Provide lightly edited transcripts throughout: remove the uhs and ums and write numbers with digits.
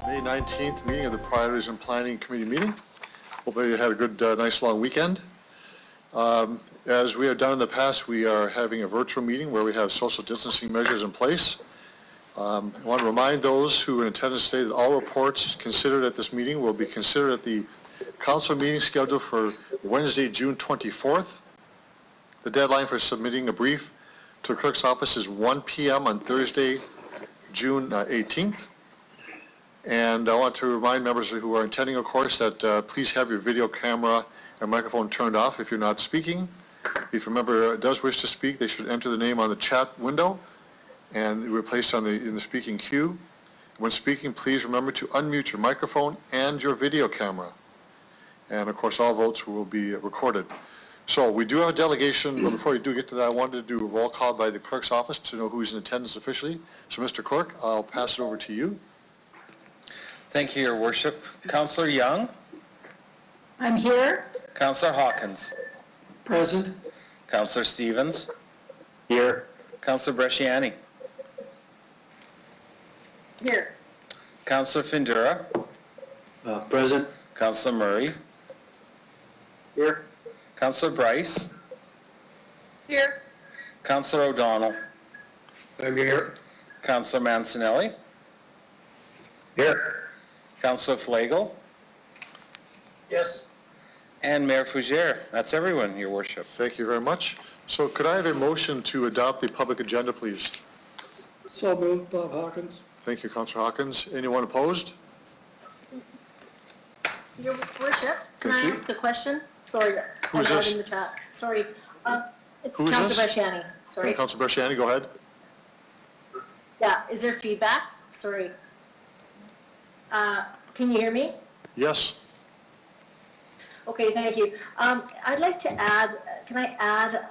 May 19th meeting of the Priorities and Planning Committee meeting. Hope you had a good, nice long weekend. As we have done in the past, we are having a virtual meeting where we have social distancing measures in place. I want to remind those who are in attendance today that all reports considered at this meeting will be considered at the council meeting scheduled for Wednesday, June 24th. The deadline for submitting a brief to the clerk's office is 1 p.m. on Thursday, June 18th. And I want to remind members who are attending, of course, that please have your video camera and microphone turned off if you're not speaking. If a member does wish to speak, they should enter the name on the chat window and we're placed on in the speaking queue. When speaking, please remember to unmute your microphone and your video camera. And of course, all votes will be recorded. So we do have a delegation, but before we do get to that, I wanted to do a roll call by the clerk's office to know who's in attendance officially. So Mr. Clerk, I'll pass it over to you. Thank you, Your Worship. Councillor Young? I'm here. Councillor Hawkins? Present. Councillor Stevens? Here. Councillor Bresciani? Here. Councillor Findura? Present. Councillor Murray? Here. Councillor Bryce? Here. Councillor O'Donnell? I'm here. Councillor Mancinelli? Here. Councillor Flagel? Yes. And Mayor Fougere. That's everyone, Your Worship. Thank you very much. So could I have a motion to adopt the public agenda, please? So moved, Bob Hawkins. Thank you, Councillor Hawkins. Anyone opposed? Your Worship, can I ask a question? Sorry, Who's I'm this? in the chat. Sorry. It's Who is Councillor this? Bresciani. Sorry. Councillor Bresciani, go ahead. Yeah, is there feedback? Sorry. Can you hear me? Yes. Okay, thank you. I'd like to add, can I add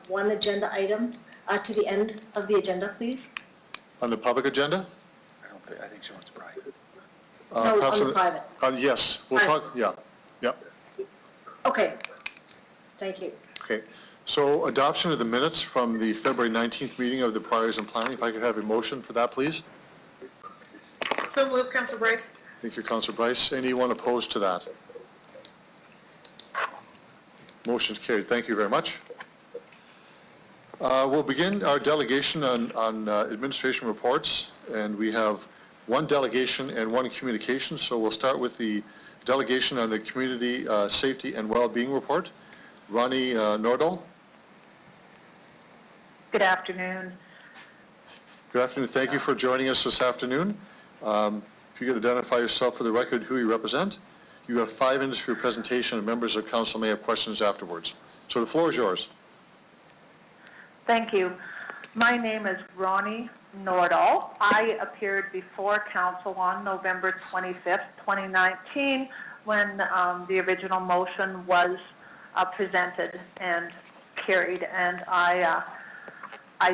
one agenda item to the end of the agenda, please? On the public agenda? I think she wants private. No, perhaps on the private. Yes, we'll talk, yeah. Okay, thank you. Okay, so adoption of the minutes from the February 19th meeting of the Priorities and Planning. If I could have a motion for that, please. So moved, Councillor Bryce. Thank you, Councillor Bryce. Anyone opposed to that? Motion's carried. Thank you very much. We'll begin our delegation on administration reports, and we have one delegation and one communication. So we'll start with the delegation on the Community Safety and Wellbeing Report. Ronnie Nordal. Good afternoon. Good afternoon. Thank you for joining us this afternoon. If you could identify yourself for the record, who you represent. You have 5 minutes for your presentation, and members of council may have questions afterwards. So the floor is yours. Thank you. My name is Ronnie Nordal. I appeared before council on November 25th, 2019, when the original motion was presented and carried. And I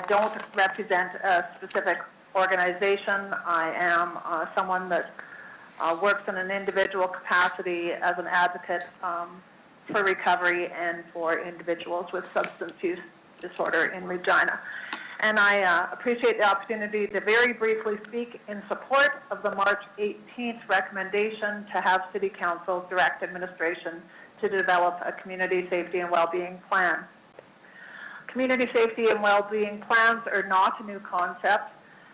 don't represent a specific organization. I am someone that works in an individual capacity as an advocate for recovery and for individuals with substance use disorder in Regina. And I appreciate the opportunity to very briefly speak in support of the March 18th recommendation to have City Council direct administration to develop a community safety and well-being plan. Community safety and well-being plans are not a new concept.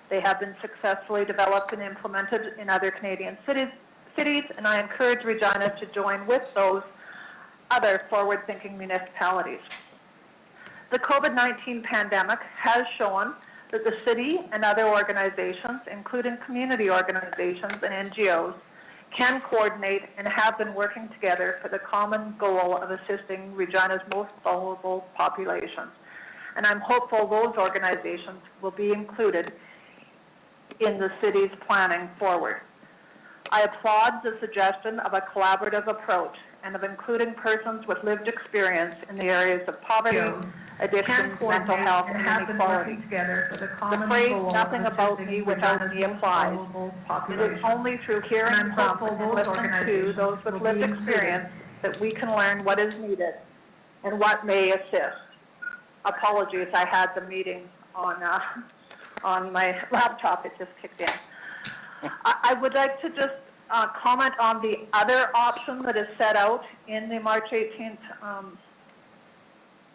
They have been successfully developed and implemented in other Canadian cities, and I encourage Regina to join with those other forward-thinking municipalities. The COVID-19 pandemic has shown that the city and other organizations, including community organizations and NGOs, can coordinate and have been working together for the common goal of assisting Regina's most vulnerable populations. And I'm hopeful those organizations will be included in the city's planning forward. I applaud the suggestion of a collaborative approach and of including persons with lived experience in the areas of poverty, addiction, mental health, and inequality. The phrase "nothing about me without me" applies. It is only through hearing from and listening to those with lived experience that we can learn what is needed and what may assist. Apologies, I had the meeting on my laptop. It just kicked in. I would like to just comment on the other option that is set out in the March 18th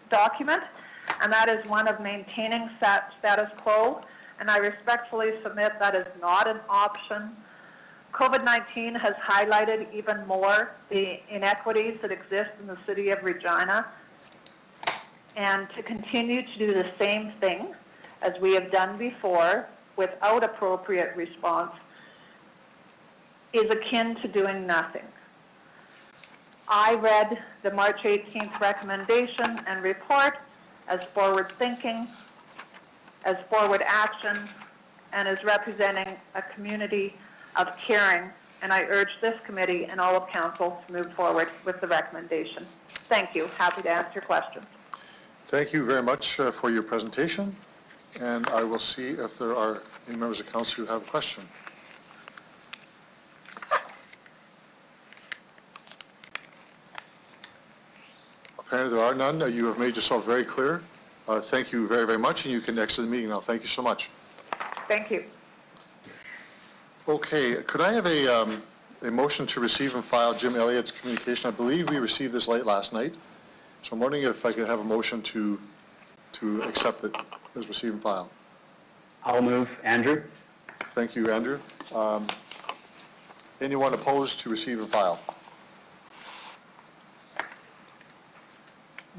document, and that is one of maintaining status quo, and I respectfully submit that is not an option. COVID-19 has highlighted even more the inequities that exist in the city of Regina, and to continue to do the same thing as we have done before without appropriate response is akin to doing nothing. I read the March 18th recommendation and report as forward thinking, as forward action, and as representing a community of caring, and I urge this committee and all of council to move forward with the recommendation. Thank you. Happy to answer questions. Thank you very much for your presentation, and I will see if there are any members of council who have a question. Apparently there are none. You have made yourself very clear. Thank you very, very much, and you can exit the meeting now. Thank you so much. Thank you. Okay, could I have a motion to receive and file Jim Elliott's communication? I believe we received this late last night, so I'm wondering if I could have a motion to accept it as receive and file. I'll move. Andrew? Thank you, Andrew. Anyone opposed to receive and file?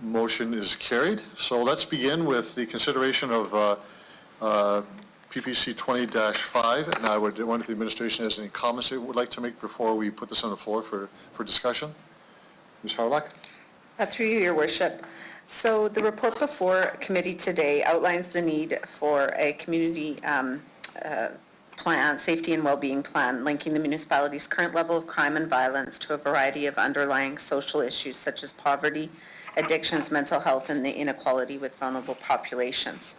Motion is carried. So let's begin with the consideration of PPC 20-5, and I would wonder if the administration has any comments it would like to make before we put this on the floor for discussion. Ms. Harlock? Through you, Your Worship. So the report before committee today outlines the need for a community plan, safety and well-being plan, linking the municipality's current level of crime and violence to a variety of underlying social issues such as poverty, addictions, mental health, and the inequality with vulnerable populations.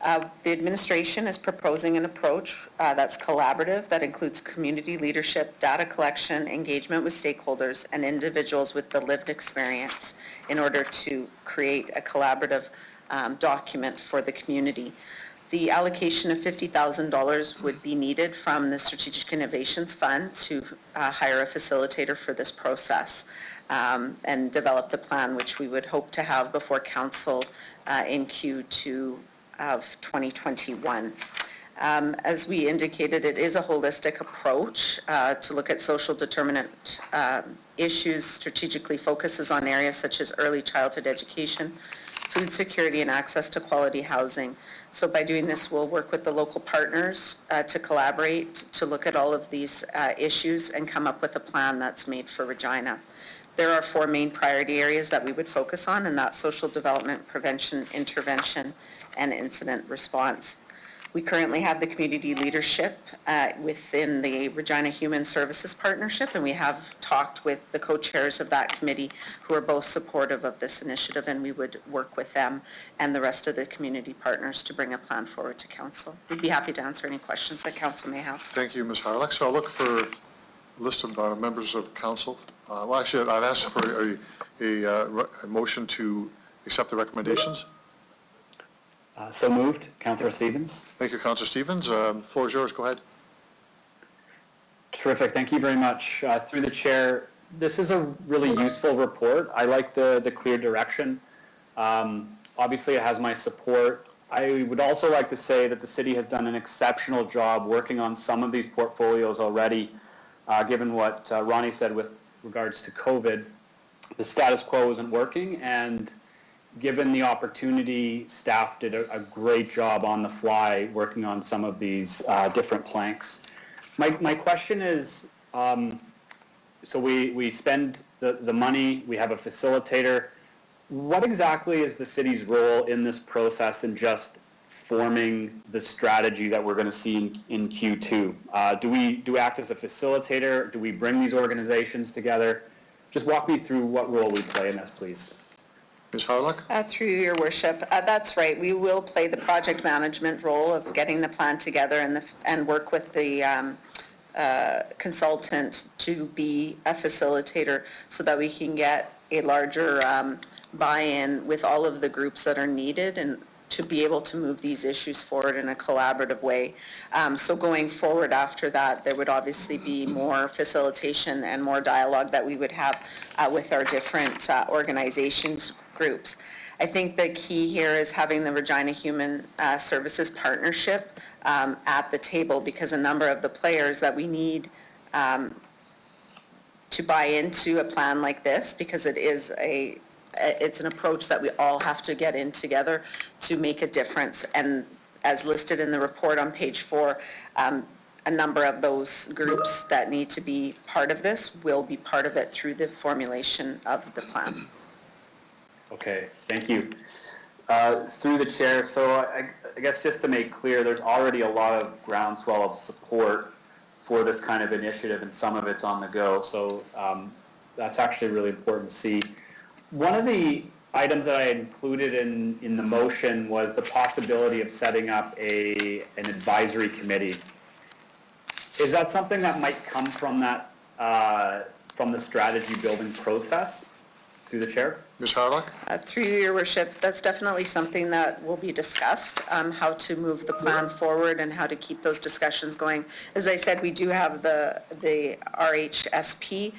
The administration is proposing an approach that's collaborative, that includes community leadership, data collection, engagement with stakeholders, and individuals with the lived experience in order to create a collaborative document for the community. The allocation of $50,000 would be needed from the Strategic Innovations Fund to hire a facilitator for this process and develop the plan, which we would hope to have before council in Q2 of 2021. As we indicated, it is a holistic approach to look at social determinant issues, strategically focuses on areas such as early childhood education, food security, and access to quality housing. So by doing this, we'll work with the local partners to collaborate, to look at all of these issues and come up with a plan that's made for Regina. There are 4 main priority areas that we would focus on, and that's social development, prevention, intervention, and incident response. We currently have the community leadership within the Regina Human Services Partnership, and we have talked with the co-chairs of that committee who are both supportive of this initiative, and we would work with them and the rest of the community partners to bring a plan forward to council. We'd be happy to answer any questions that council may have. Thank you, Ms. Harlock. So I'll look for a list of members of council. Well, actually, I'd ask for a motion to accept the recommendations. So moved. Councillor Stevens? Thank you, Councillor Stevens. Floor is yours. Go ahead. Terrific. Thank you very much. Through the chair, this is a really useful report. I like the clear direction. Obviously, it has my support. I would also like to say that the city has done an exceptional job working on some of these portfolios already, given what Ronnie said with regards to COVID. The status quo isn't working, and given the opportunity, staff did a great job on the fly working on some of these different planks. My question is, so we spend the money, we have a facilitator. What exactly is the city's role in this process in just forming the strategy that we're going to see in Q2? Do we act as a facilitator? Do we bring these organizations together? Just walk me through what role we play in this, please. Ms. Harlock? Through you, Your Worship. That's right. We will play the project management role of getting the plan together and work with the consultant to be a facilitator so that we can get a larger buy-in with all of the groups that are needed to be able to move these issues forward in a collaborative way. So going forward after that, there would obviously be more facilitation and more dialogue that we would have with our different organizations groups. I think the key here is having the Regina Human Services Partnership at the table, because a number of the players that we need to buy into a plan like this, because it's an approach that we all have to get in together to make a difference. And as listed in the report on page 4, a number of those groups that need to be part of this will be part of it through the formulation of the plan. Okay, thank you. Through the chair, so I guess just to make clear, there's already a lot of groundswell of support for this kind of initiative, and some of it's on the go, so that's actually really important to see. One of the items that I had included in the motion was the possibility of setting up an advisory committee. Is that something that might come from that, from the strategy building process? Through the chair? Ms. Harlock? Through your worship, that's definitely something that will be discussed, how to move the plan forward and how to keep those discussions going. As I said, we do have the RHSP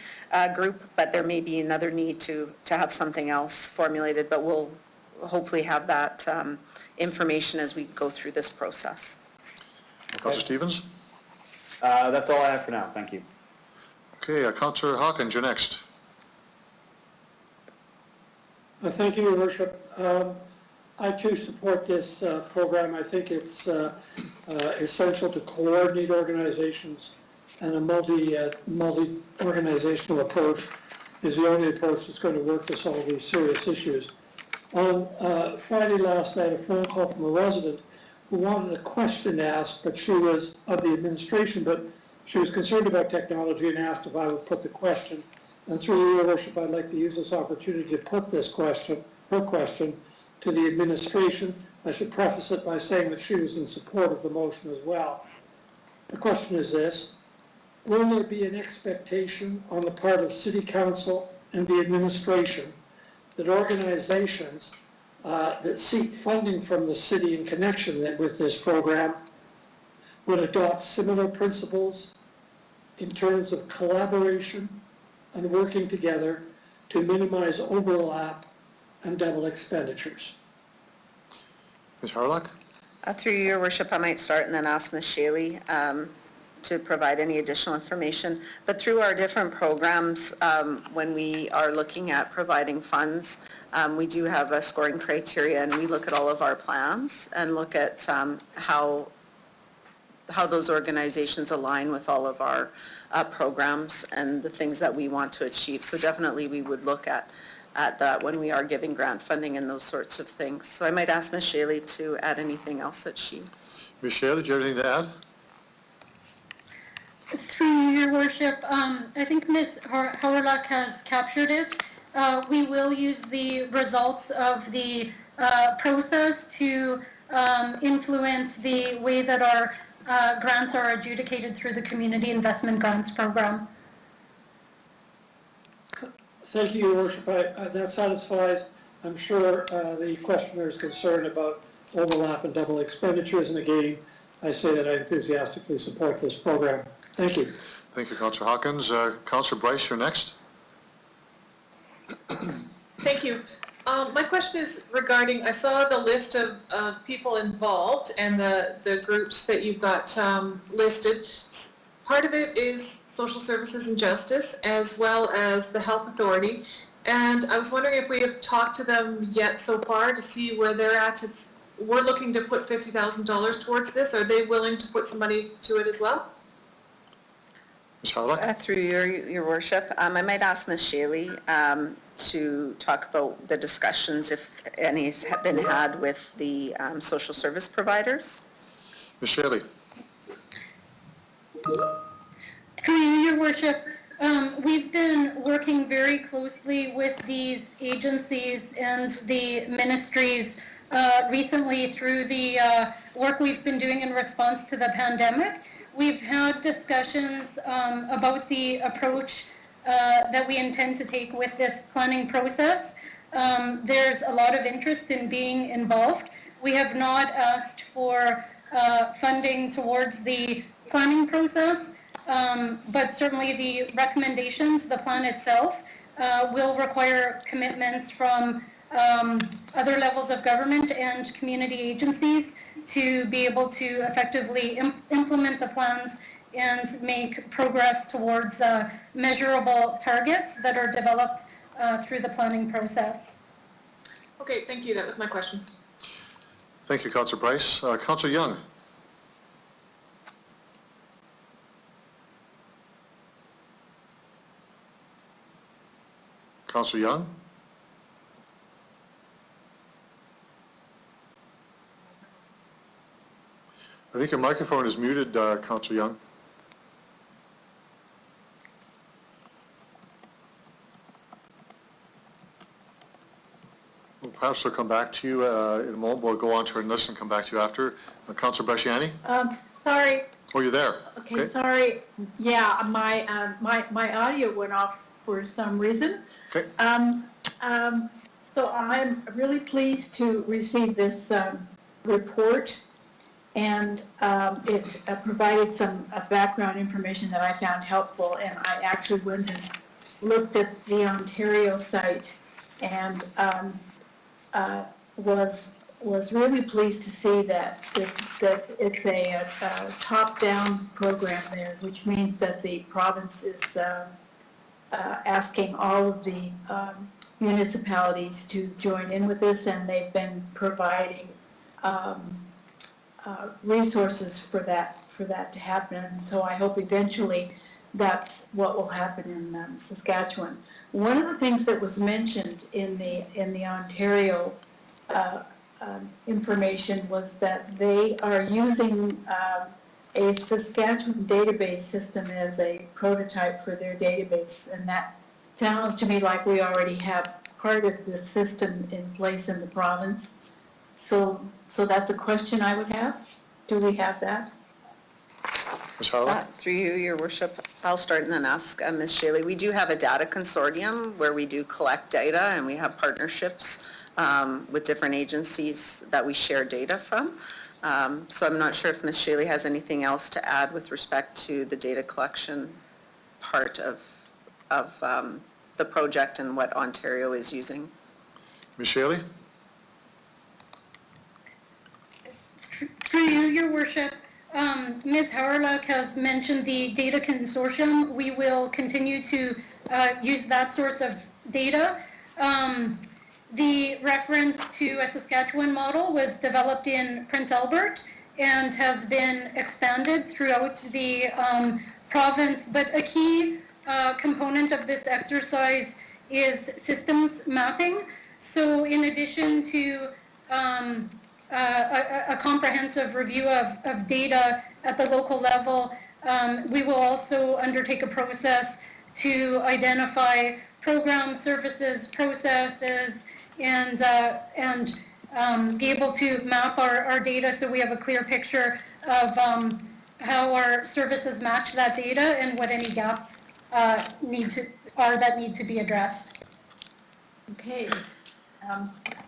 group, but there may be another need to have something else formulated, but we'll hopefully have that information as we go through this process. Councillor Stevens? That's all I have for now, thank you. Okay, Councillor Hawkins, you're next. Thank you, Your Worship. I too support this program. I think it's essential to coordinate organizations, and a multi-organizational approach is the only approach that's going to work to solve these serious issues. On Friday last night, a phone call from a resident who wanted a question asked, but she was of the administration, but she was concerned about technology and asked if I would put the question. And through Your Worship, I'd like to use this opportunity to put this question, her question, to the administration. I should preface it by saying that she was in support of the motion as well. The question is this: will there be an expectation on the part of City Council and the administration that organizations that seek funding from the city in connection with this program would adopt similar principles in terms of collaboration and working together to minimize overlap and double expenditures? Ms. Harlock? Through your worship, I might start and then ask Ms. Shaley to provide any additional information. But through our different programs, when we are looking at providing funds, we do have a scoring criteria, and we look at all of our plans and look at how those organizations align with all of our programs and the things that we want to achieve. So definitely we would look at that when we are giving grant funding and those sorts of things. So I might ask Ms. Shaley to add anything else that she... Ms. Shale, did you have anything to add? Through your worship, I think Ms. Howard-Luck has captured it. We will use the results of the process to influence the way that our grants are adjudicated through the Community Investment Grants Program. Thank you, Your Worship. That satisfies, I'm sure, the questioner's concern about overlap and double expenditures. And again, I say that I enthusiastically support this program. Thank you. Thank you, Councillor Hawkins. Councillor Bryce, you're next. Thank you. My question is regarding, I saw the list of people involved and the groups that you've got listed. Part of it is Social Services and Justice, as well as the Health Authority. And I was wondering if we have talked to them yet so far to see where they're at. We're looking to put $50,000 towards this. Are they willing to put some money to it as well? Ms. Harlock? Through your worship, I might ask Ms. Shaley to talk about the discussions, if any have been had with the social service providers. Ms. Shaley? Through your worship, we've been working very closely with these agencies and the ministries recently through the work we've been doing in response to the pandemic. We've had discussions about the approach that we intend to take with this planning process. There's a lot of interest in being involved. We have not asked for funding towards the planning process, but certainly the recommendations, the plan itself, will require commitments from other levels of government and community agencies to be able to effectively implement the plans and make progress towards measurable targets that are developed through the planning process. Okay, thank you. That was my question. Thank you, Councillor Bryce. Councillor Young. Councillor Young? I think your microphone is muted, Councillor Young. Well, perhaps we'll come back to you in a moment. We'll go on to our list and come back to you after. Councillor Bresciani? Sorry. Oh, you're there. Okay, sorry. Yeah, my audio went off for some reason. Okay. So I'm really pleased to receive this report, and it provided some background information that I found helpful, and I actually went and looked at the Ontario site and was really pleased to see that it's a top-down program there, which means that the province is asking all of the municipalities to join in with this, and they've been providing resources for that to happen. And so I hope eventually that's what will happen in Saskatchewan. One of the things that was mentioned in the Ontario information was that they are using a Saskatchewan database system as a prototype for their database, and that sounds to me like we already have part of the system in place in the province. So that's a question I would have. Do we have that? Ms. Harlow? Through you, Your Worship, I'll start and then ask Ms. Shaley. We do have a data consortium where we do collect data, and we have partnerships with different agencies that we share data from. So I'm not sure if Ms. Shaley has anything else to add with respect to the data collection part of the project and what Ontario is using. Ms. Shaley? Through you, Your Worship, Ms. Hawryluk has mentioned the data consortium. We will continue to use that source of data. The reference to a Saskatchewan model was developed in Prince Albert and has been expanded throughout the province, but a key component of this exercise is systems mapping. So in addition to a comprehensive review of data at the local level, we will also undertake a process to identify programs, services, processes, and be able to map our data so we have a clear picture of how our services match that data and what any gaps that need to be addressed. Okay.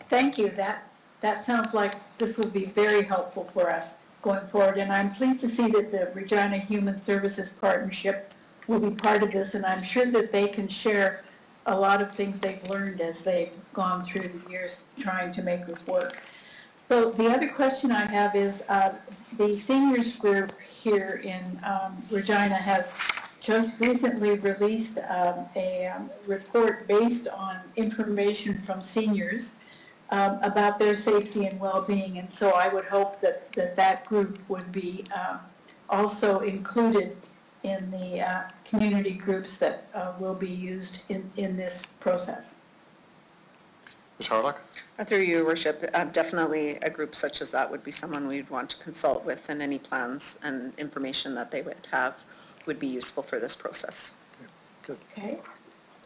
Thank you. That sounds like this will be very helpful for us going forward, and I'm pleased to see that the Regina Human Services Partnership will be part of this, and I'm sure that they can share a lot of things they've learned as they've gone through the years trying to make this work. So the other question I have is the seniors group here in Regina has just recently released a report based on information from seniors about their safety and well-being, and so I would hope that group would be also included in the community groups that will be used in this process. Ms. Harlock? Through you, Your Worship, definitely a group such as that would be someone we'd want to consult with, and any plans and information that they would have would be useful for this process. Good. Okay.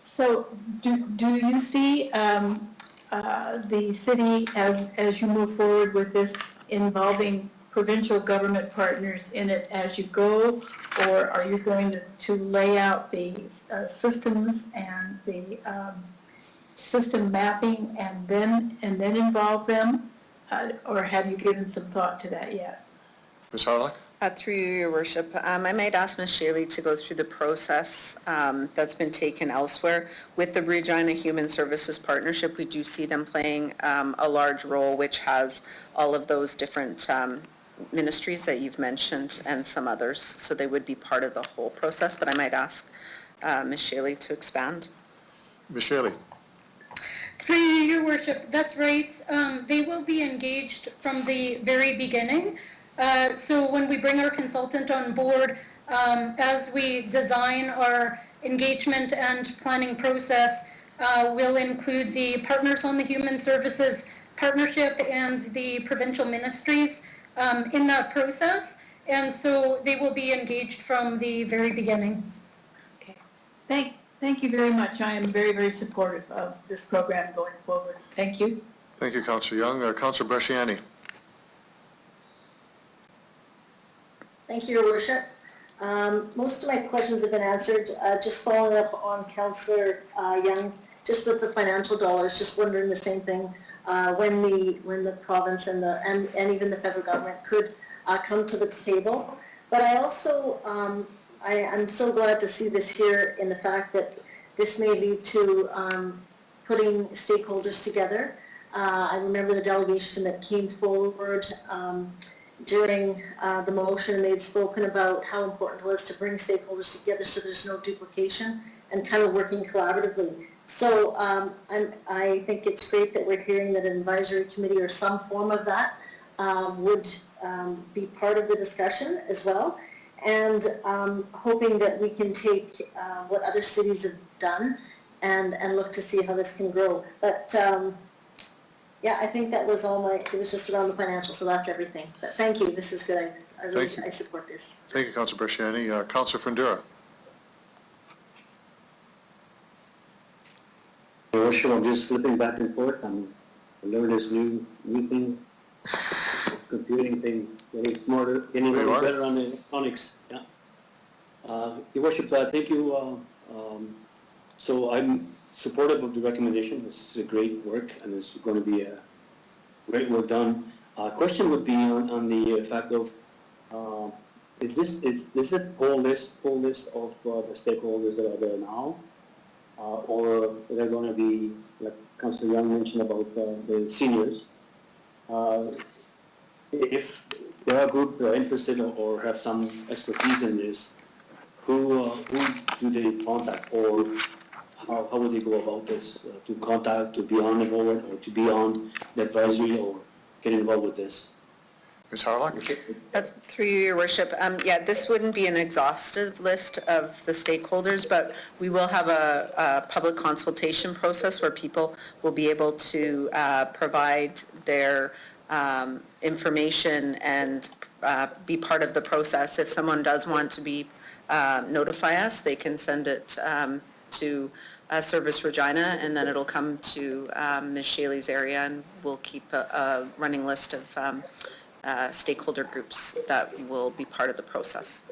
So do you see the city as you move forward with this involving provincial government partners in it as you go, or are you going to lay out the systems and the system mapping and then involve them? or have you given some thought to that yet? Ms. Harlock? Through you, Your Worship, I might ask Ms. Shaley to go through the process that's been taken elsewhere. With the Regina Human Services Partnership, we do see them playing a large role, which has all of those different ministries that you've mentioned and some others. So they would be part of the whole process, but I might ask Ms. Shaley to expand. Ms. Shaley? Through you, Your Worship, that's right. They will be engaged from the very beginning. So when we bring our consultant on board, as we design our engagement and planning process, we'll include the partners on the Human Services Partnership and the provincial ministries in that process. And so they will be engaged from the very beginning. Okay. Thank you very much. I am very, very supportive of this program going forward. Thank you. Thank you, Councillor Young. Councillor Bresciani? Thank you, Your Worship. Most of my questions have been answered. Just following up on Councillor Young, just with the financial dollars, just wondering the same thing, when the province and even the federal government could come to the table. But I also, I'm so glad to see this here in the fact that this may lead to putting stakeholders together. I remember the delegation that came forward during the motion, they'd spoken about how important it was to bring stakeholders together so there's no duplication and kind of working collaboratively. So I think it's great that we're hearing that an advisory committee or some form of that would be part of the discussion as well. And hoping that we can take what other cities have done and look to see how this can grow. But yeah, I think that was all it was just around the financial, so that's everything. But thank you, this is good. I support this. Thank you, Councillor Bresciani. Councillor Fundura? Your Worship, I'm just flipping back and forth. I learned this new thing, computing thing, getting smarter, getting a little better on the electronics. Yeah. Your Worship, thank you. So I'm supportive of the recommendation. This is a great work, and it's going to be a great work done. Question would be on the fact of is this a full list of the stakeholders that are there now, or are there going to be, like Councillor Young mentioned about the seniors? If there are groups that are interested or have some expertise in this, who do they contact, or how would they go about this, to contact, to be on the board, or to be on the advisory, or get involved with this? Ms. Harlock? Through you, Your Worship, yeah, this wouldn't be an exhaustive list of the stakeholders, but we will have a public consultation process where people will be able to provide their information and be part of the process. If someone does want to be notify us, they can send it to Service Regina, and then it'll come to Ms. Shaley's area, and we'll keep a running list of stakeholder groups that will be part of the process.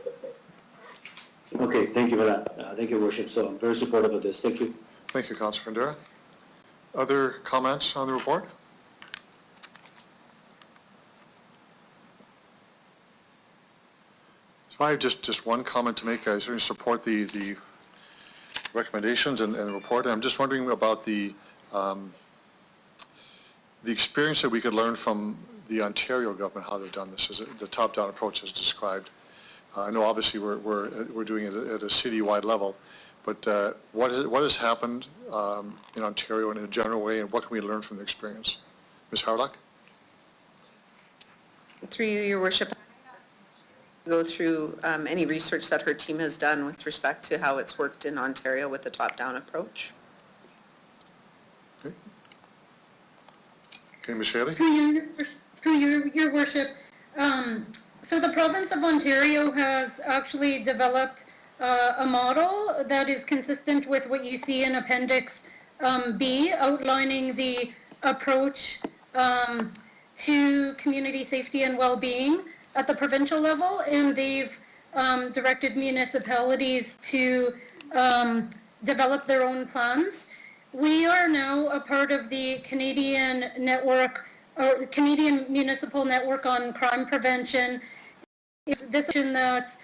Okay, thank you for that. Thank you, Worship. So I'm very supportive of this. Thank you. Thank you, Councillor Fundura. Other comments on the report? So I have just one comment to make. I certainly support the recommendations and the report. And I'm just wondering about the experience that we could learn from the Ontario government, how they've done this, as the top-down approach as described. I know obviously we're doing it at a city-wide level, but what has happened in Ontario in a general way, and what can we learn from the experience? Ms. Harlock? Through you, Your Worship, go through any research that her team has done with respect to how it's worked in Ontario with the top-down approach. Okay. Okay, Ms. Shaley? Through your Worship, so the province of Ontario has actually developed a model that is consistent with what you see in Appendix B, outlining the approach to community safety and well-being at the provincial level, and they've directed municipalities to develop their own plans. We are now a part of the Canadian network or Canadian Municipal Network on Crime Prevention. This is that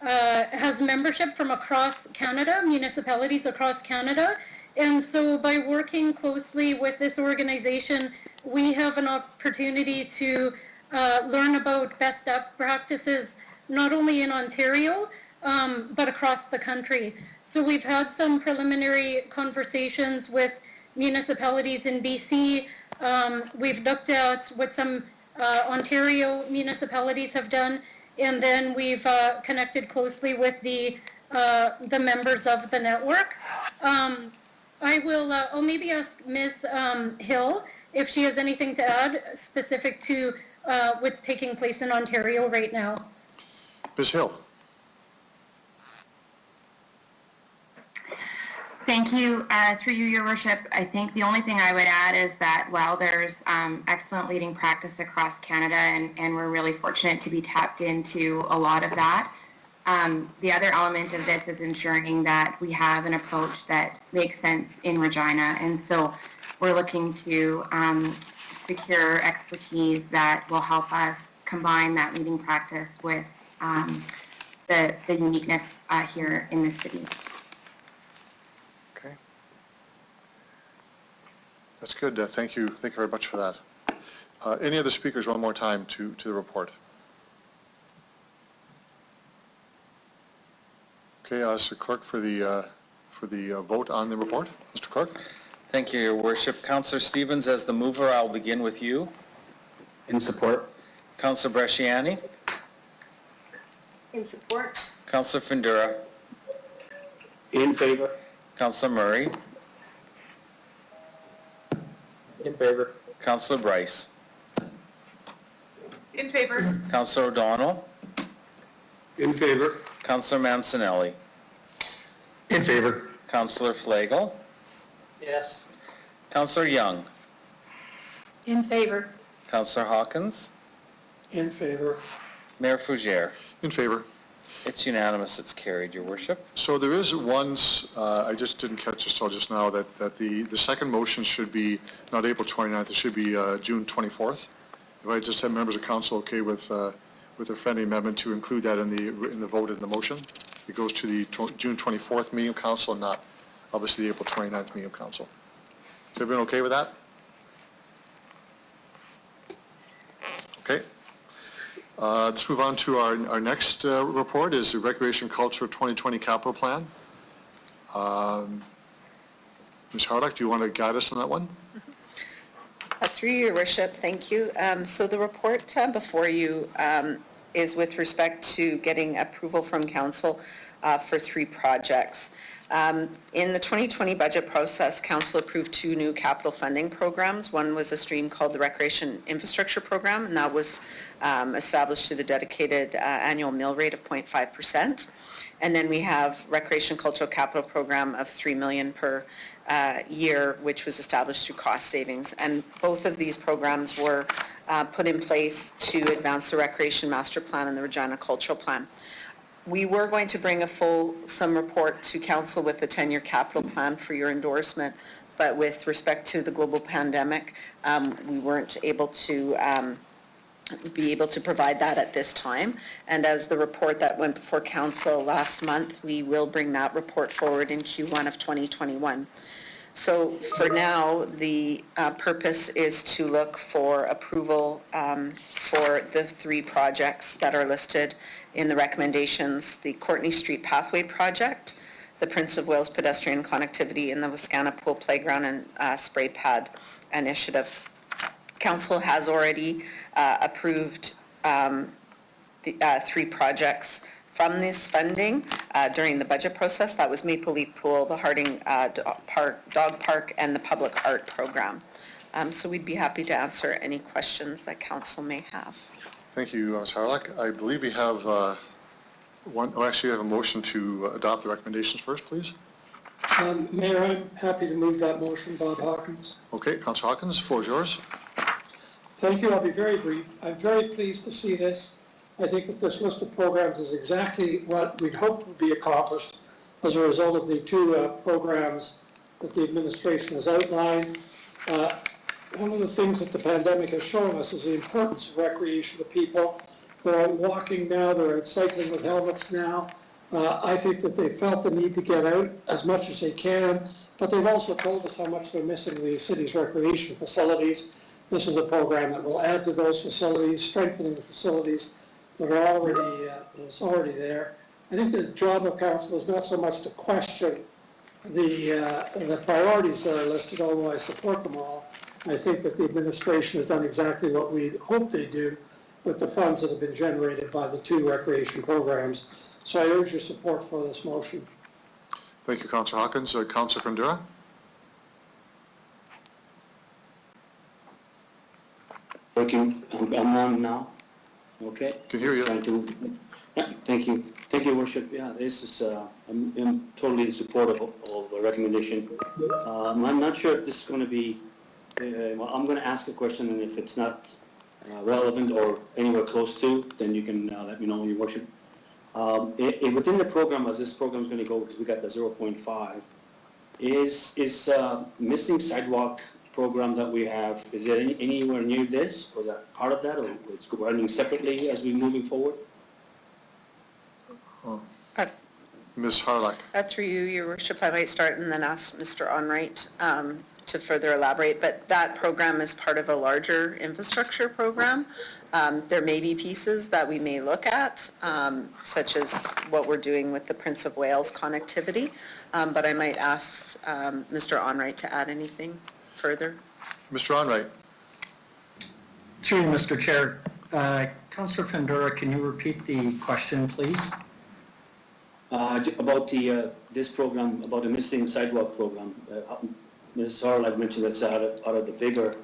has membership from across Canada, municipalities across Canada. And so by working closely with this organization, we have an opportunity to learn about best practices, not only in Ontario, but across the country. So we've had some preliminary conversations with municipalities in BC. We've looked at what some Ontario municipalities have done, and then we've connected closely with the members of the network. I'll maybe ask Ms. Hill if she has anything to add specific to what's taking place in Ontario right now. Ms. Hill. Thank you. Through you, Your Worship, I think the only thing I would add is that while there's excellent leading practice across Canada, and we're really fortunate to be tapped into a lot of that, the other element of this is ensuring that we have an approach that makes sense in Regina. And so we're looking to secure expertise that will help us combine that leading practice with the uniqueness here in the city. Okay. That's good. Thank you. Thank you very much for that. Any other speakers one more time to the report? Okay, I'll ask the clerk for the vote on the report. Mr. Clerk? Thank you, Your Worship. Councillor Stevens, as the mover, I'll begin with you. In support. Councillor Bresciani. In support. Councillor Findura. In favor. Councillor Murray. In favor. Councillor Bryce. In favor. Councillor O'Donnell. In favor. Councillor Mancinelli. In favor. Councillor Flagel. Yes. Councillor Young. In favor. Councillor Hawkins. In favor. Mayor Fougere. In favor. It's unanimous. It's carried, Your Worship. So there is one, I just didn't catch this till just now, that the second motion should be not April 29th, it should be June 24th. If I just have members of council okay with a friendly amendment to include that in the vote in the motion, it goes to the June 24th meeting of council, not obviously the April 29th meeting of council. Is everyone okay with that? Okay. Let's move on to our next report is the Recreation Culture 2020 Capital Plan. Ms. Hardock, do you want to guide us on that one? Through Your Worship, thank you. So the report before you is with respect to getting approval from council for 3 projects. In the 2020 budget process, council approved 2 new capital funding programs. One was a stream called the Recreation Infrastructure Program, and that was established through the dedicated annual mill rate of 0.5%. And then we have Recreation Cultural Capital Program of $3 million per year, which was established through cost savings. And both of these programs were put in place to advance the Recreation Master Plan and the Regina Cultural Plan. We were going to bring a fulsome report to council with the 10-year capital plan for your endorsement, but with respect to the global pandemic, we weren't able to be able to provide that at this time. And as the report that went before council last month, we will bring that report forward in Q1 of 2021. So for now, the purpose is to look for approval for the 3 projects that are listed in the recommendations: the Courtney Street Pathway Project, the Prince of Wales Pedestrian Connectivity, and the Wascana Pool Playground and Spray Pad Initiative. Council has already approved the 3 projects from this funding during the budget process. That was Maple Leaf Pool, the Harding Dog Park, and the Public Art Program. So we'd be happy to answer any questions that council may have. Thank you, Ms. Harlock. I believe we have actually we have a motion to adopt the recommendations first, please. Mayor, I'm happy to move that motion, Bob Hawkins. Okay, Councillor Hawkins, the floor is yours. Thank you. I'll be very brief. I'm very pleased to see this. I think that this list of programs is exactly what we'd hoped would be accomplished as a result of the 2 programs that the administration has outlined. one of the things that the pandemic has shown us is the importance of recreation to people. They're out walking now, they're out cycling with helmets now. I think that they felt the need to get out as much as they can, but they've also told us how much they're missing the city's recreation facilities. This is a program that will add to those facilities, strengthening the facilities that are already there. I think the job of council is not so much to question the priorities that are listed, although I support them all. I think that the administration has done exactly what we hope they do with the funds that have been generated by the two recreation programs. So I urge your support for this motion. Thank you, Councillor Hawkins. Councillor Fundura? Working, I'm on now, okay? Can hear you. Yeah, thank you. Thank you, Worship. Yeah, this is, I'm totally in support of the recommendation. I'm not sure if this is going to be, well, I'm going to ask the question, and if it's not relevant or anywhere close to, then you can let me know, Your Worship. Within the program, as this program is going to go, because we got the 0.5, is missing sidewalk program that we have, is it anywhere near this? Was that part of that, or it's running separately as we're moving forward? Ms. Harlech? Through you, Your Worship, I might start and then ask Mr. Onright to further elaborate, but that program is part of a larger infrastructure program. There may be pieces that we may look at, such as what we're doing with the Prince of Wales connectivity, but I might ask Mr. Onright to add anything further. Mr. Onright? Through you, Mr. Chair. Councillor Fundura, can you repeat the question, please? About this program, about the missing sidewalk program. Ms. Harlech mentioned that's out of the bigger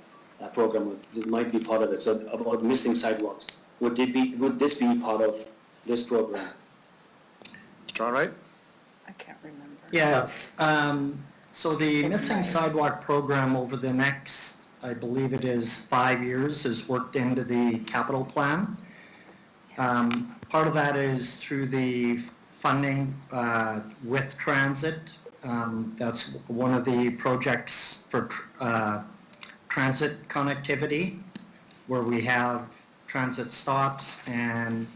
program. It might be part of it. So about missing sidewalks, would this be part of this program? Mr. Onright? I can't remember. Yes. So the missing sidewalk program over the next, I believe it is 5 years, is worked into the capital plan. Part of that is through the funding with transit. That's one of the projects for transit connectivity, where we have transit stops and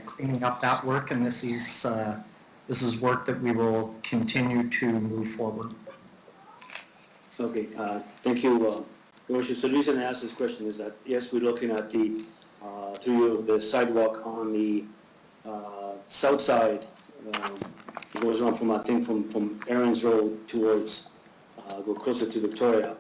cleaning up that work, and this is work that we will continue to move forward. Okay, thank you, Your Worship. So the reason I asked this question is that, yes, we're looking at the sidewalk on the south side. It goes on from, I think, from Aaron's Road towards, go closer to Victoria.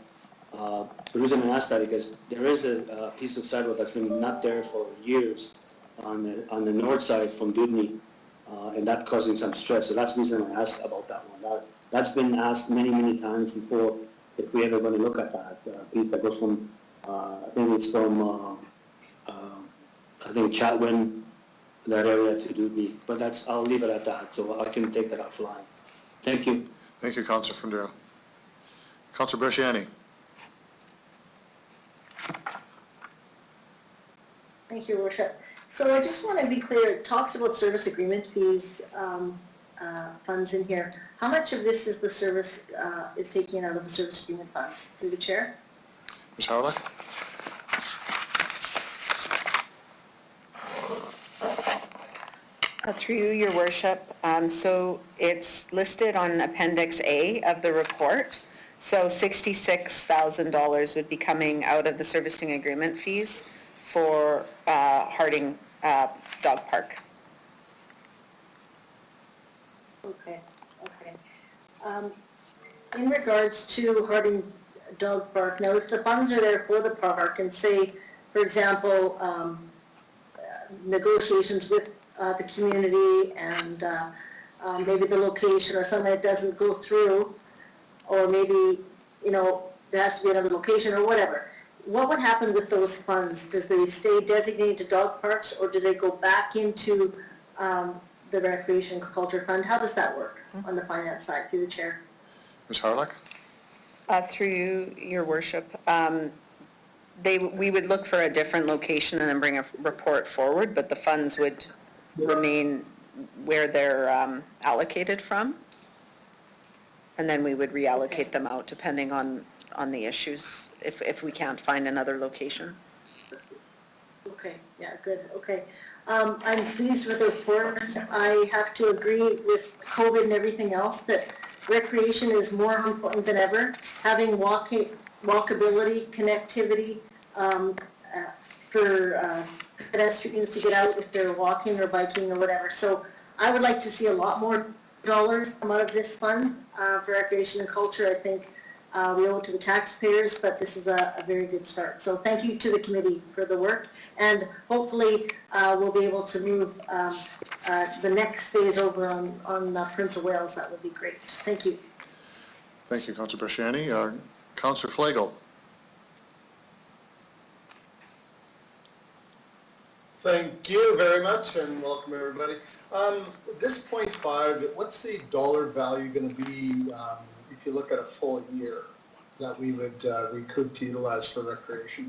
The reason I asked that is because there is a piece of sidewalk that's been not there for years on the north side from Dudney, and that's causing some stress. So that's the reason I asked about that one. That's been asked many times before, if we ever going to look at that piece that goes from, I think it's from, I think Chatwin, that area to Dudney. But I'll leave it at that, so I can take that offline. Thank you. Thank you, Councillor Fundura. Councillor Bresciani? Thank you, Your Worship. So I just want to be clear, it talks about service agreement fees, funds in here. How much of this is the service, is taken out of the service agreement funds? Through the chair? Ms. Harlech? Through you, Your Worship. So it's listed on Appendix A of the report. So $66,000 would be coming out of the servicing agreement fees for Harding Dog Park. Okay. In regards to Harding Dog Park, now if the funds are there for the park and say, for example, negotiations with the community and maybe the location or something that doesn't go through, or maybe, there has to be another location or whatever. What would happen with those funds? Does they stay designated to dog parks, or do they go back into the Recreation Culture Fund? How does that work on the finance side, through the chair? Ms. Harlech? Through you, Your Worship. We would look for a different location and then bring a report forward, but the funds would remain where they're allocated from. And then we would reallocate them out depending on on the issues if we can't find another location. Okay, yeah, good, okay. I'm pleased with the report. I have to agree with COVID and everything else that recreation is more important than ever. Having walkability, connectivity, for pedestrians to get out if they're walking or biking or whatever. So I would like to see a lot more dollars come out of this fund for recreation and culture. I think we owe it to the taxpayers, but this is a very good start. So thank you to the committee for the work, and hopefully we'll be able to move the next phase over on Prince of Wales. That would be great. Thank you. Thank you, Councillor Brasciani. Councillor Flagel. Thank you very much and welcome everybody. This 0.5, what's the dollar value going to be if you look at a full year that we would recoup to utilize for recreation?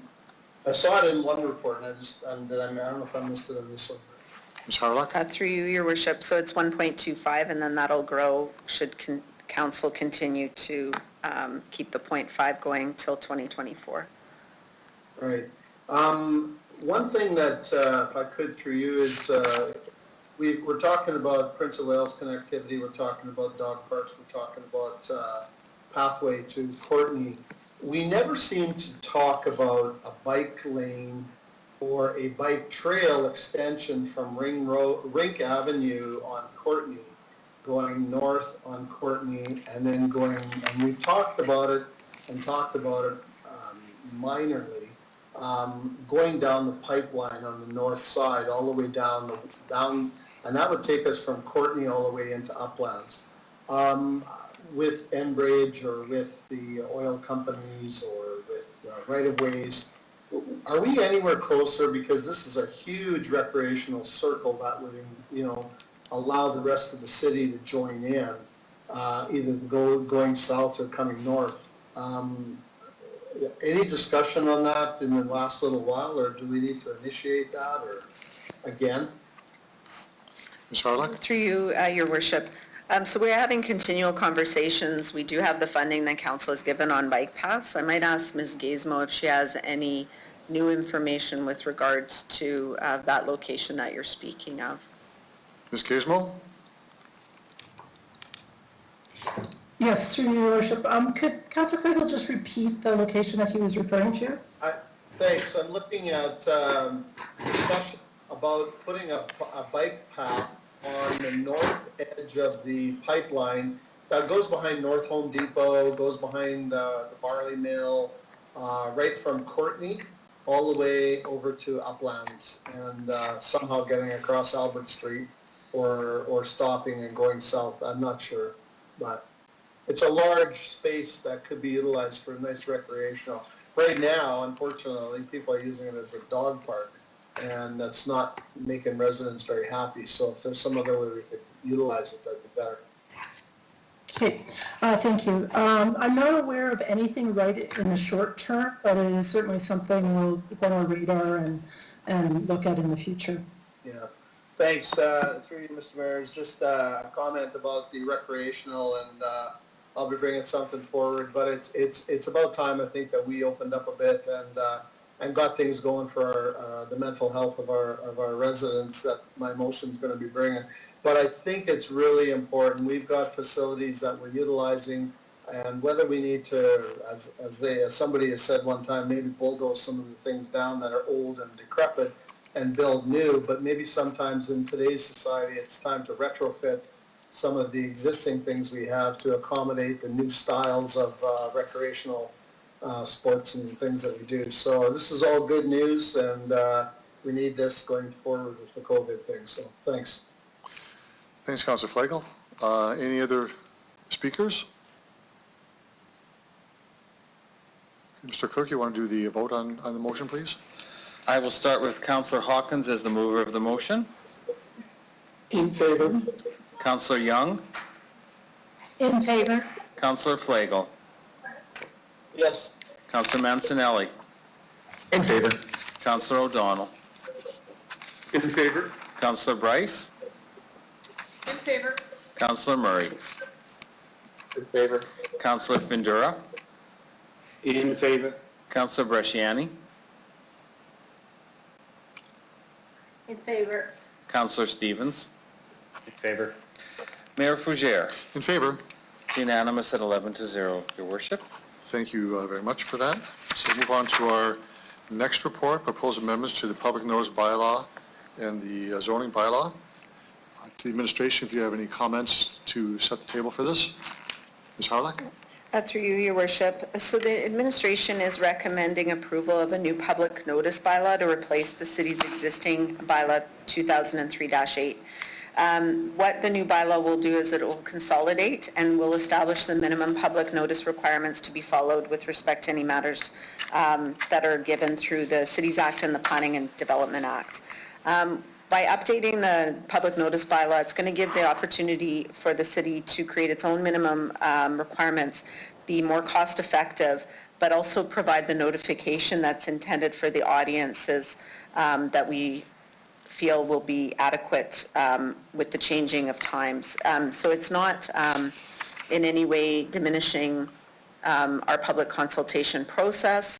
I saw it in one report and I don't know if I missed it in this one. Ms. Harlock? Through you, Your Worship, so it's 1.25 and then that'll grow should council continue to keep the 0.5 going till 2024. Right. One thing that, if I could through you, is we're talking about Prince of Wales connectivity, we're talking about dog parks, we're talking about pathway to Courtenay. We never seem to talk about a bike lane or a bike trail extension from Rink Avenue on Courtenay, going north on Courtenay, and then going, and we've talked about it minorly, going down the pipeline on the north side, all the way down, and that would take us from Courtenay all the way into Uplands. With Enbridge or with the oil companies or with right-of-ways, are we anywhere closer? Because this is a huge recreational circle that would, allow the rest of the city to join in, either going south or coming north. Any discussion on that in the last little while, or do we need to initiate that, or again? Ms. Harlock? Through you, Your Worship. So we're having continual conversations. We do have the funding that council has given on bike paths. I might ask Ms. Gazmo if she has any new information with regards to that location that you're speaking of. Ms. Gazmo? Yes, through your worship. Could Councillor Flagel just repeat the location that he was referring to? Thanks. I'm looking at discussion about putting a bike path on the north edge of the pipeline that goes behind North Home Depot, goes behind the barley mill, right from Courtenay all the way over to Uplands, and somehow getting across Albert Street or stopping and going south. I'm not sure, but it's a large space that could be utilized for a nice recreational. Right now, unfortunately, people are using it as a dog park, and that's not making residents very happy. So if there's some other way we could utilize it, that'd be better. Okay, thank you. I'm not aware of anything right in the short term, but it is certainly something we'll put on our radar and look at in the future. Yeah, thanks. Through you, Mr. Mayor, is just a comment about the recreational, and I'll be bringing something forward. But it's about time, I think, that we opened up a bit and got things going for the mental health of our residents that my motion's going to be bringing. But I think it's really important. We've got facilities that we're utilizing, and whether we need to, as somebody has said one time, maybe bulldoze some of the things down that are old and decrepit and build new. But maybe sometimes in today's society, it's time to retrofit some of the existing things we have to accommodate the new styles of recreational sports and things that we do. So this is all good news, and we need this going forward with the COVID thing. So thanks. Thanks, Councillor Flagel. Any other speakers? Mr. Clerk, you want to do the vote on the motion, please? I will start with Councillor Hawkins as the mover of the motion. In favor? Councillor Young. In favor? Councillor Flagel. Yes. Councillor Mancinelli. In favor. Councillor O'Donnell. In favor. Councillor Bryce. In favor. Councillor Murray. In favor. Councillor Findura. In favor. Councillor Bresciani, In favor. Councillor Stevens, In favor. Mayor Fougere. In favor. It's unanimous at 11-0, Your Worship. Thank you very much for that. So move on to our next report, proposed amendments to the public notice bylaw and the zoning bylaw. To the administration, if you have any comments to set the table for this. Ms. Harlech? Through you, Your Worship. So the administration is recommending approval of a new public notice bylaw to replace the city's existing bylaw 2003-8. What the new bylaw will do is it will consolidate and will establish the minimum public notice requirements to be followed with respect to any matters that are given through the Cities Act and the Planning and Development Act. By updating the public notice bylaw, it's going to give the opportunity for the city to create its own minimum requirements, be more cost effective, but also provide the notification that's intended for the audiences that we feel will be adequate with the changing of times. So it's not in any way diminishing our public consultation process,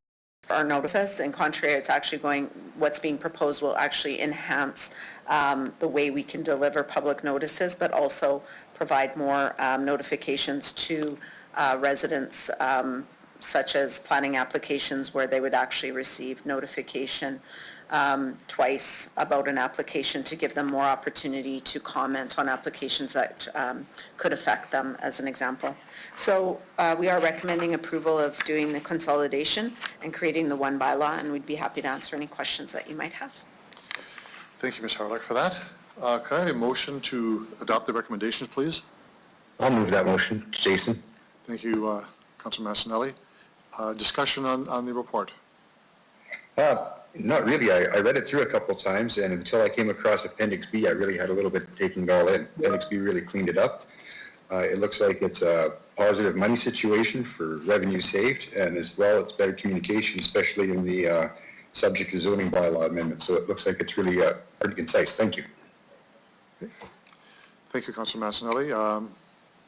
our notices. In contrary, it's actually what's being proposed will actually enhance the way we can deliver public notices, but also provide more notifications to residents, such as planning applications where they would actually receive notification twice about an application to give them more opportunity to comment on applications that could affect them, as an example. So we are recommending approval of doing the consolidation and creating the one bylaw, and we'd be happy to answer any questions that you might have. Thank you, Ms. Harlech, for that. Can I have a motion to adopt the recommendations, please? I'll move that motion. Jason. Thank you, Councilor Massanelli. Discussion on the report. Not really. I read it through a couple times, and until I came across Appendix B, I really had a little bit taking it all in. Appendix B really cleaned it up. It looks like it's a positive money situation for revenue saved, and as well, it's better communication, especially in the subject of zoning bylaw amendment. So it looks like it's really pretty concise. Thank you. Okay. Thank you, Councilor Massanelli.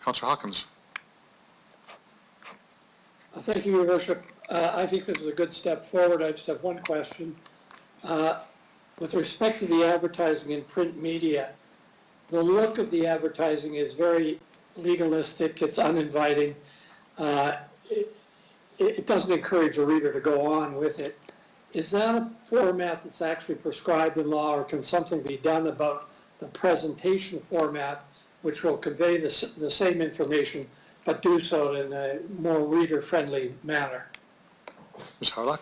Councilor Hawkins. Thank you, Your Worship. I think this is a good step forward. I just have one question. With respect to the advertising in print media, the look of the advertising is very legalistic. It's uninviting. It doesn't encourage a reader to go on with it. Is that a format that's actually prescribed in law, or can something be done about the presentation format, which will convey the same information, but do so in a more reader-friendly manner? Ms. Harlech?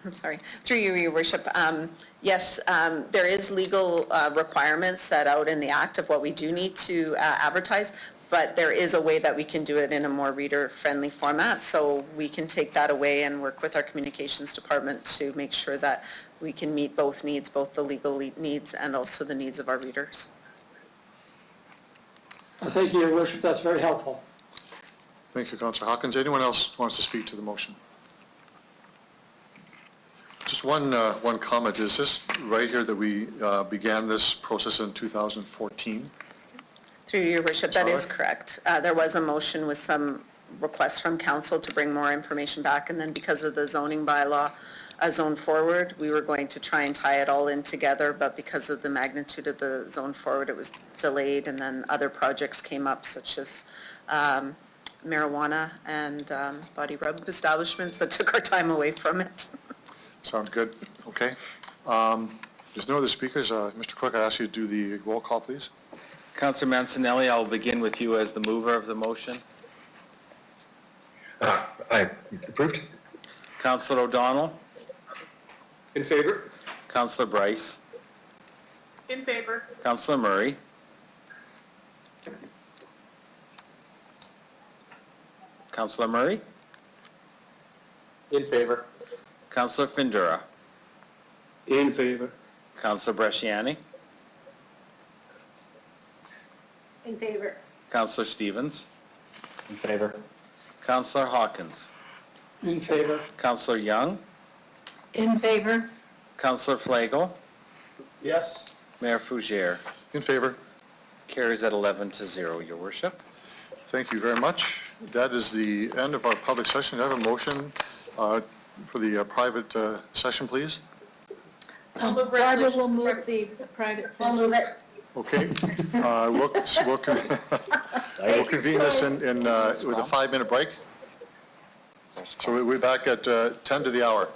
I'm sorry, through you, Your Worship. Yes, there is legal requirements set out in the Act of what we do need to advertise, but there is a way that we can do it in a more reader-friendly format. So we can take that away and work with our communications department to make sure that we can meet both needs, both the legal needs and also the needs of our readers. Thank you, Your Worship. That's very helpful. Thank you, Councilor Hawkins. Anyone else wants to speak to the motion? Just one comment. Is this right here that we began this process in 2014? Through Your Worship, that is correct. There was a motion with some requests from council to bring more information back, and then because of the zoning bylaw, zone forward, we were going to try and tie it all in together, but because of the magnitude of the zone forward, it was delayed, and then other projects came up, such as marijuana and body rub establishments that took our time away from it. Sounds good. Okay. There's no other speakers. Mr. Clerk, I ask you to do the roll call, please. Councillor Mancinelli, I'll begin with you as the mover of the motion. I approved. Councillor O'Donnell. In favor. Councillor Bryce. In favor. Councillor Murray. Councillor Murray. In favor. Councillor Findura. In favor. Councillor Bresciani. In favor. Councillor Stevens. In favor. Councillor Hawkins. In favor. Councillor Young. In favor? Councillor Flagel. Yes. Mayor Fougere. In favor. Carries at 11-0, Your Worship. Thank you very much. That is the end of our public session. Do I have a motion for the private session, please? Barbara will move the private session. I'll move it. Okay. We'll convene this in with a 5-minute break. So we'll be back at 10 to the hour.